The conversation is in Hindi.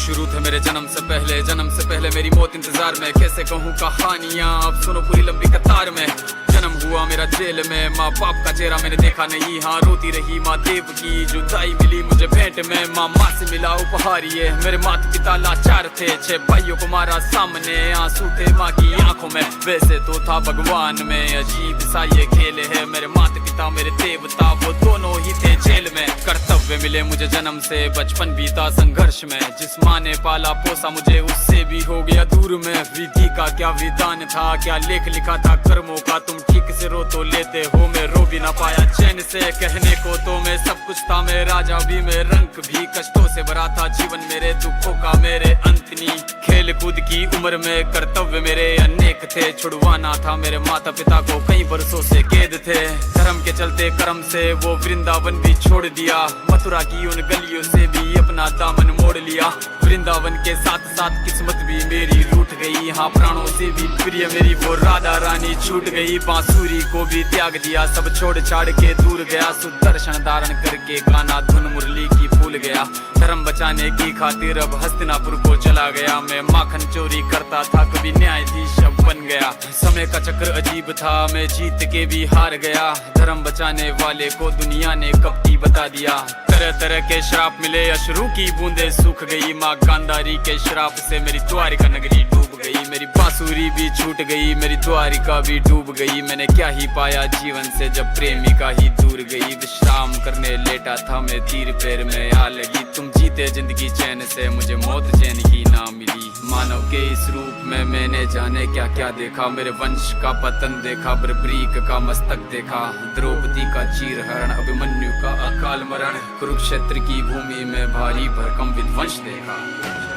शुरू थे मेरे जन्म से पहले मेरी मौत इंतजार में। कैसे कहूँ कहानियाँ, अब सुनो पूरी लंबी कतार में। जन्म हुआ मेरा जेल में, माँ बाप का चेहरा मैंने देखा नहीं। हाँ रोती रही माँ देव की, जुदाई मिली मुझे भेंट में। माँ से मिला उपहार ये, मेरे माता पिता लाचार थे। 6 भाइयों को मारा सामने, आंसू थे माँ की आंखों में। वैसे तो था भगवान में, अजीब सा ये खेल है। मेरे माता पिता मेरे देवता, वो दोनों ही थे जेल में। कर्तव्य मिले मुझे जन्म से, बचपन बीता संघर्ष में। जिस माँ ने पाला पोसा मुझे, उससे भी हो गया दूर में। विधि का क्या विधान था, क्या लेख लिखा था कर्मों का। तुम ठीक से रो तो लेते हो, मैं रो भी ना पाया चैन से। कहने को तो मैं सब कुछ था, मैं राजा भी, मैं रंग भी। कष्टों से भरा था जीवन मेरे, दुखों का मेरे अंत नहीं। खेल कूद की उम्र में कर्तव्य मेरे अनेक थे। छुड़वाना था मेरे माता पिता को, कई बरसों से कैद थे। धर्म के चलते कर्म से वो वृंदावन भी छोड़ दिया। मथुरा की उन गलियों से भी अपना दामन मोड़ लिया। वृंदावन के साथ साथ किस्मत भी मेरी रूठ गई। हाँ प्राणों से भी प्रिय मेरी वो राधा रानी छूट गई। बांसुरी को भी त्याग दिया, सब छोड़ छाड़ के दूर गया। सुदर्शन धारण करके गाना धुन मुरली की भूल गया। धर्म बचाने की खातिर अब हस्तिनापुर को चला गया। मैं माखन चोरी करता था, कभी न्यायाधीश अब बन गया। समय का चक्र अजीब था, मैं जीत के भी हार गया। धर्म बचाने वाले को दुनिया ने कपटी बता दिया। तरह तरह के श्राप मिले, अश्रु की बूंदे सूख गई। माँ गांधारी के श्राप से मेरी द्वारिका नगरी डूब गई। मेरी बांसुरी भी छूट गई, मेरी द्वारिका भी डूब गई। मैंने क्या ही पाया जीवन से, जब प्रेमिका ही दूर गई। विश्राम करने लेटा था मैं, तीर पैर में आ लगी। तुम जीते जिंदगी चैन से, मुझे मौत चैन की ना मिली। मानव के इस रूप में मैंने जाने क्या क्या देखा। मेरे वंश का पतन देखा, बर्बरीक का मस्तक देखा। द्रौपदी का चीरहरण, अभिमन्यु का अकाल मरण। कुरुक्षेत्र की भूमि में भारी भरकम विध्वंस देखा।